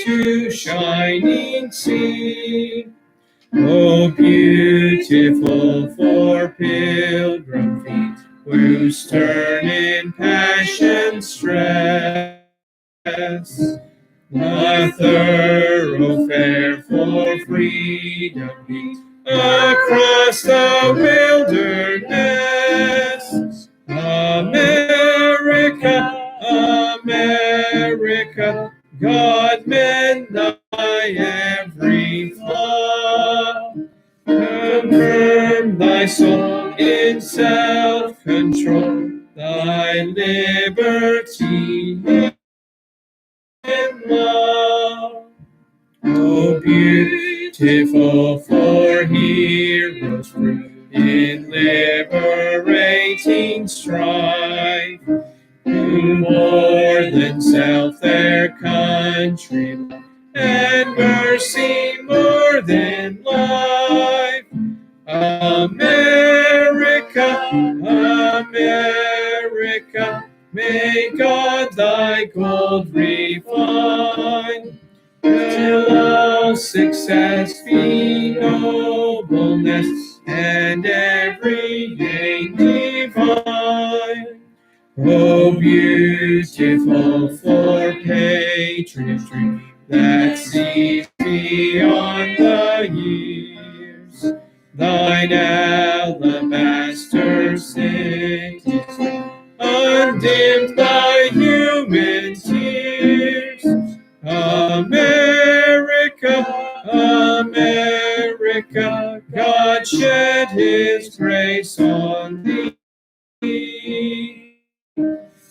to shining sea. Oh, beautiful for pilgrim feet, whose turn in passion stress, the thoroughfare for freedom beat across the wilderness. America, America, God mend thy every flaw. Confirm thy soul in self-control, thy liberty in love. Oh, beautiful for heroes prove in liberating strife, who more than self their country love, and mercy more than life. America, America, may God thy gold refine, till all success be nobleness, and every gain divine. Oh, beautiful for patriotry that sees beyond the years, thine alabaster cities, undimmed by human tears. America, America, God shed his grace on thee,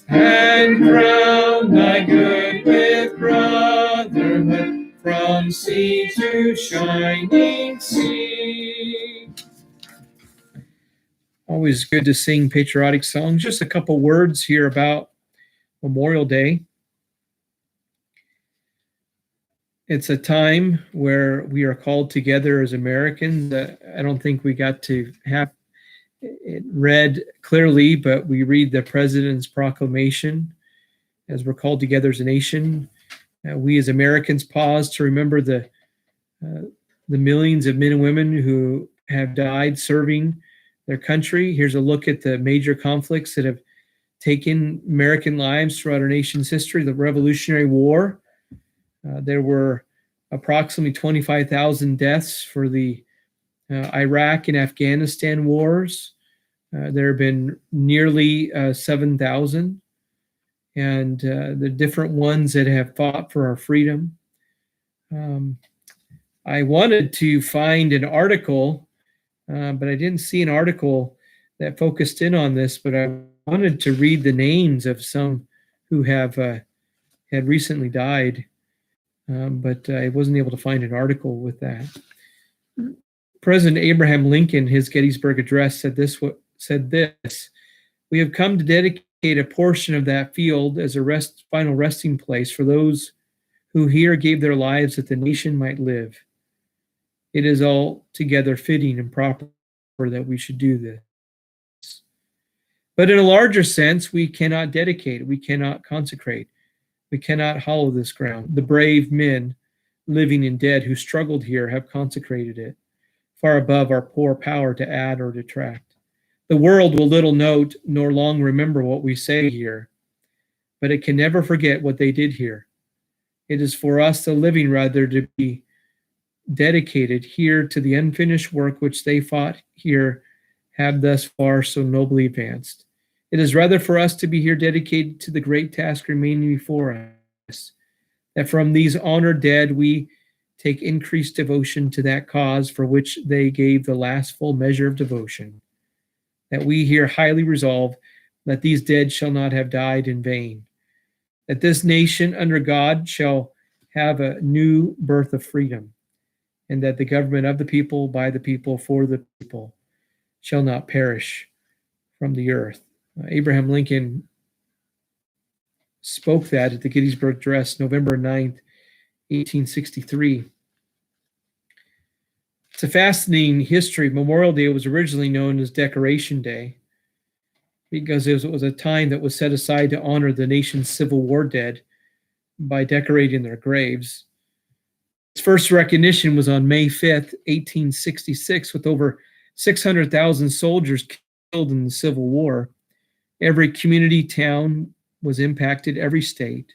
and crown thy good with brotherhood from sea to shining sea. Always good to sing patriotic songs. Just a couple words here about Memorial Day. It's a time where we are called together as Americans. I don't think we got to have it read clearly, but we read the President's proclamation as we're called together as a nation. We as Americans pause to remember the millions of men and women who have died serving their country. Here's a look at the major conflicts that have taken American lives throughout our nation's history. The Revolutionary War. There were approximately 25,000 deaths for the Iraq and Afghanistan wars. There have been nearly 7,000, and the different ones that have fought for our freedom. I wanted to find an article, but I didn't see an article that focused in on this, but I wanted to read the names of some who have had recently died, but I wasn't able to find an article with that. President Abraham Lincoln, his Gettysburg Address, said this: "We have come to dedicate a portion of that field as a final resting place for those who here gave their lives that the nation might live. It is altogether fitting and proper that we should do this. But in a larger sense, we cannot dedicate, we cannot consecrate, we cannot hallow this ground. The brave men, living and dead, who struggled here have consecrated it, far above our poor power to add or detract. The world will little note nor long remember what we say here, but it can never forget what they did here. It is for us, the living, rather, to be dedicated here to the unfinished work which they fought here have thus far so nobly advanced. It is rather for us to be here dedicated to the great task remaining before us, that from these honored dead we take increased devotion to that cause for which they gave the last full measure of devotion, that we here highly resolve that these dead shall not have died in vain, that this nation under God shall have a new birth of freedom, and that the government of the people, by the people, for the people, shall not perish from the earth." Abraham Lincoln spoke that at the Gettysburg Address, November 9th, 1863. It's a fascinating history. Memorial Day was originally known as Decoration Day because it was a time that was set aside to honor the nation's Civil War dead by decorating their graves. Its first recognition was on May 5th, 1866, with over 600,000 soldiers killed in the Civil War. Every community, town was impacted, every state.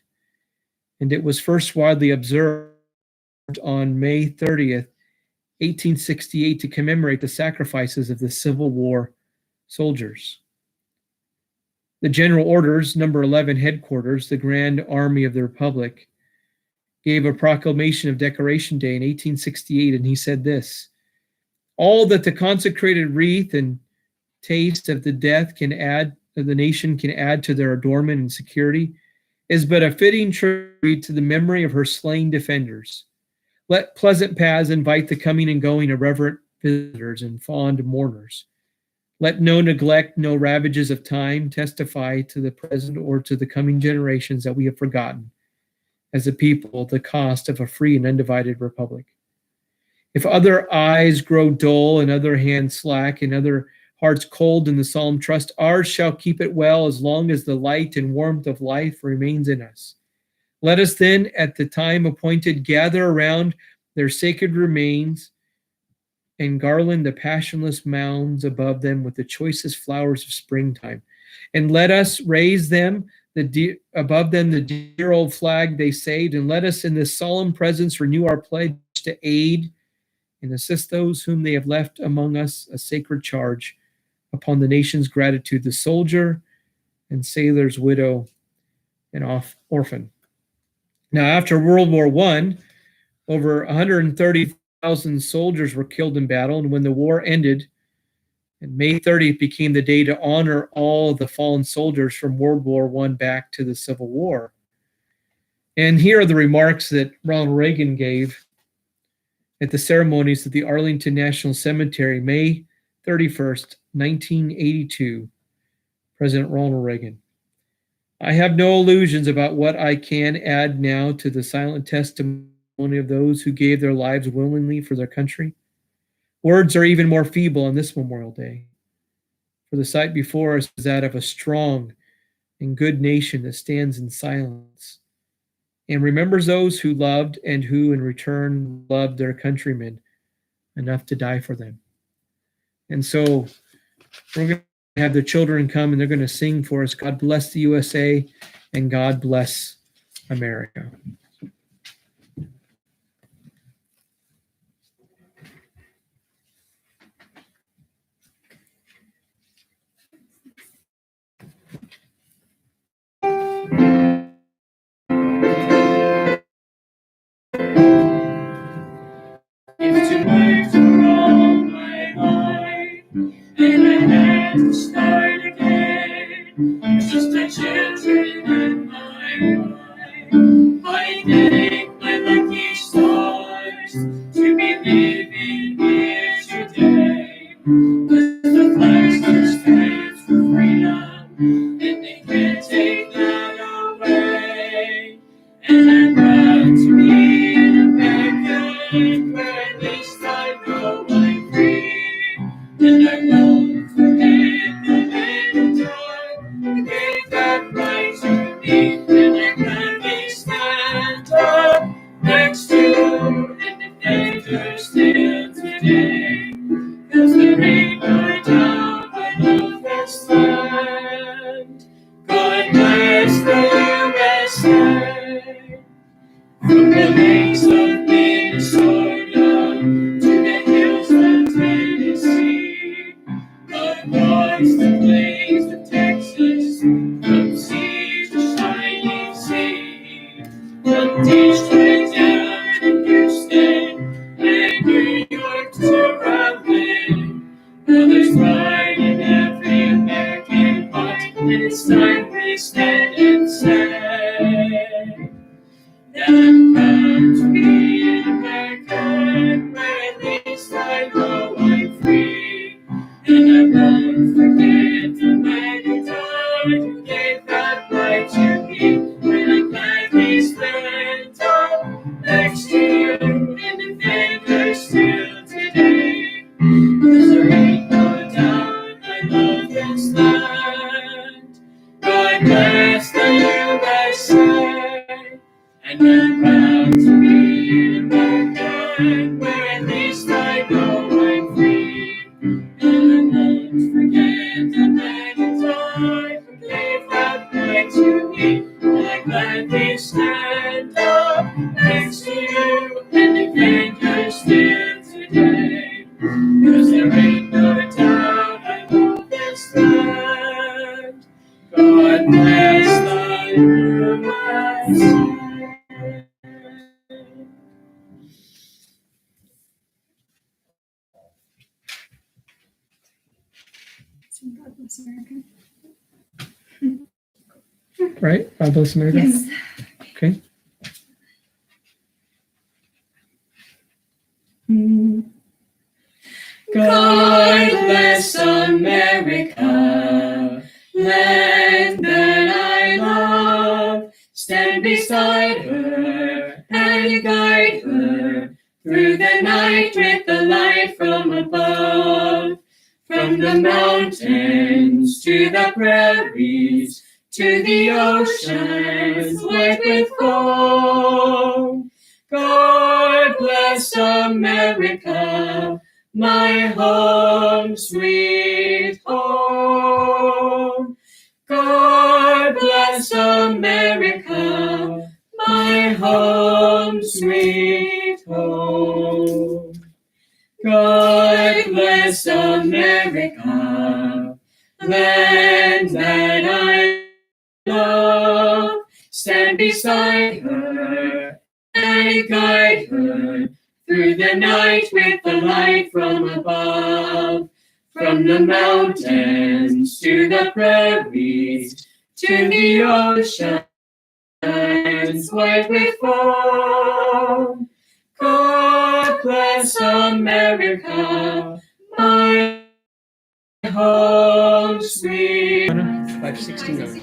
And it was first widely observed on May 30th, 1868, to commemorate the sacrifices of the Civil War soldiers. The General Orders, number 11 headquarters, the Grand Army of the Republic, gave a proclamation of Decoration Day in 1868, and he said this: all that the consecrated wreath and taste of the death can add, of the nation can add to their adornment and security, is but a fitting tribute to the memory of her slain defenders. Let pleasant paths invite the coming and going of reverent visitors and fond mourners. Let no neglect, no ravages of time testify to the present or to the coming generations that we have forgotten, as a people, the cost of a free and undivided republic. If other eyes grow dull and other hands slack and other hearts cold in the solemn trust, ours shall keep it well as long as the light and warmth of life remains in us. Let us then, at the time appointed, gather around their sacred remains and garland the passionless mounds above them with the choicest flowers of springtime. And let us raise them above them the dear old flag they saved, and let us in this solemn presence renew our pledge to aid and assist those whom they have left among us, a sacred charge upon the nation's gratitude, the soldier and sailor's widow and orphan. Now, after World War I, over 130,000 soldiers were killed in battle, and when the war ended, and May 30th became the day to honor all of the fallen soldiers from World War I back to the Civil War. And here are the remarks that Ronald Reagan gave at the ceremonies at the Arlington National Cemetery, May 31st, 1982. President Ronald Reagan: I have no illusions about what I can add now to the silent testimony of those who gave their lives willingly for their country. Words are even more feeble on this Memorial Day, for the sight before us is that of a strong and good nation that stands in silence and remembers those who loved and who in return loved their countrymen enough to die for them. And so we're going to have the children come and they're going to sing for us, God Bless the USA and God Bless America. If tonight were all my life, and I had to start again, just a children in my life, I thank my lucky stars to be living here today. Cause the flags just stands for freedom, and they can't take that away. And I'm proud to be an American, where at least I know I'm free. And I won't forget the men who died, who gave that next to you, and defend your still today. 'Cause there ain't no doubt I love this land. God bless thy USA. God bless America. Right? God bless America. Yes. Okay. God bless America, land that I love. Stand beside her and guide her through the night with the light from above. From the mountains to the prairies, to the oceans white with foam. God bless America, my home, sweet home. God bless America, my home, sweet home. God bless America, land that I love. Stand beside her and guide her through the night with the light from above. From the mountains to the prairies, to the oceans white with foam. God bless America, my home, sweet. 569.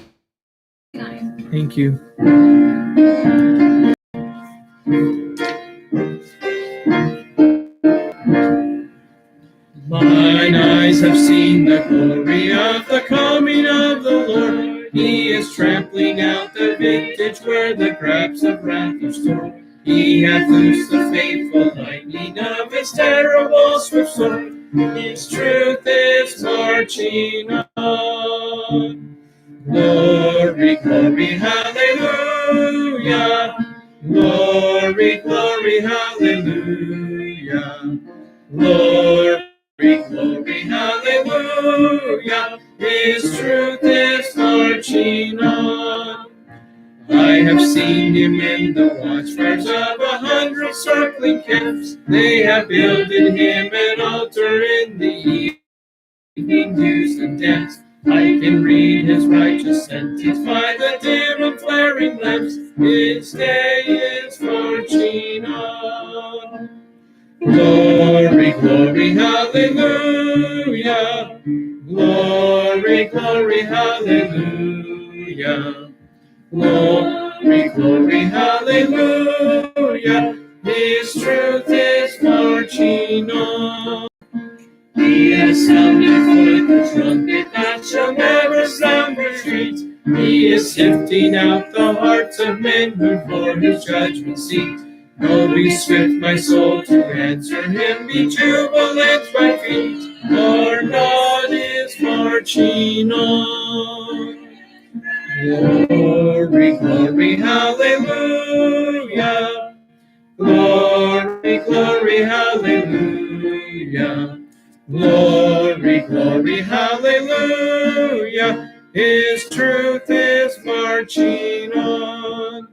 Thank you. Mine eyes have seen the glory of the coming of the Lord. He is trampling out the vintage where the grapes of wrath are stored. He hath loosed the faithful lightning of his terrible swift sword. His truth is marching on. Glory, glory, hallelujah. Glory, glory, hallelujah. Glory, glory, hallelujah. His truth is marching on. I have seen him in the watchfires of 100 circling camps. They have builded him an altar in the evening dews and damps. I can read his righteous sentence by the dim and flaring lamps. His day is marching on. Glory, glory, hallelujah. Glory, glory, hallelujah. Glory, glory, hallelujah. His truth is marching on. He has sounded forth the trumpet that shall never sound retreat. He is sifting out the hearts of men before his judgment seat. Oh, be swift, my soul, to answer him. Be jubilant, my feet. Our God is marching on. Glory, glory, hallelujah. Glory, glory, hallelujah. Glory, glory, hallelujah. His truth is marching on.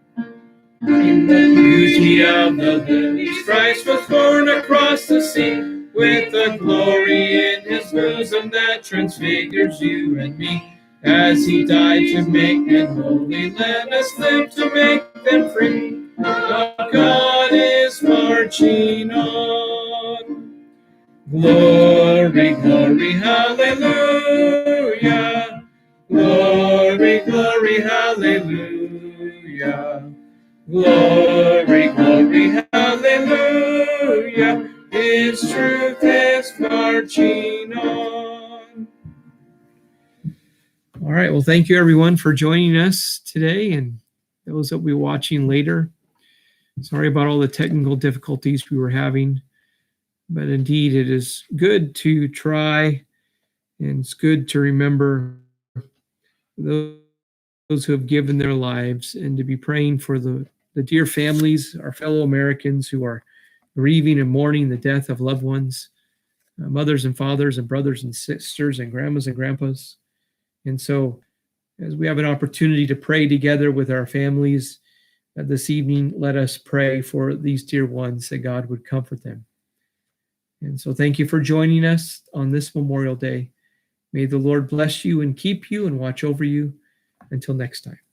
In the beauty of the lilies, Christ was born across the sea, with a glory in his bosom that transfigures you and me. As he died to make men holy, let us live to make them free. Our God is marching on. Glory, glory, hallelujah. Glory, glory, hallelujah. Glory, glory, hallelujah. His truth is marching on. All right. Well, thank you everyone for joining us today, and those that will be watching later. Sorry about all the technical difficulties we were having, but indeed it is good to try, and it's good to remember those who have given their lives and to be praying for the the dear families, our fellow Americans who are grieving and mourning the death of loved ones, mothers and fathers and brothers and sisters and grandmas and grandpas. And so as we have an opportunity to pray together with our families this evening, let us pray for these dear ones that God would comfort them. And so thank you for joining us on this Memorial Day. May the Lord bless you and keep you and watch over you. Until next time.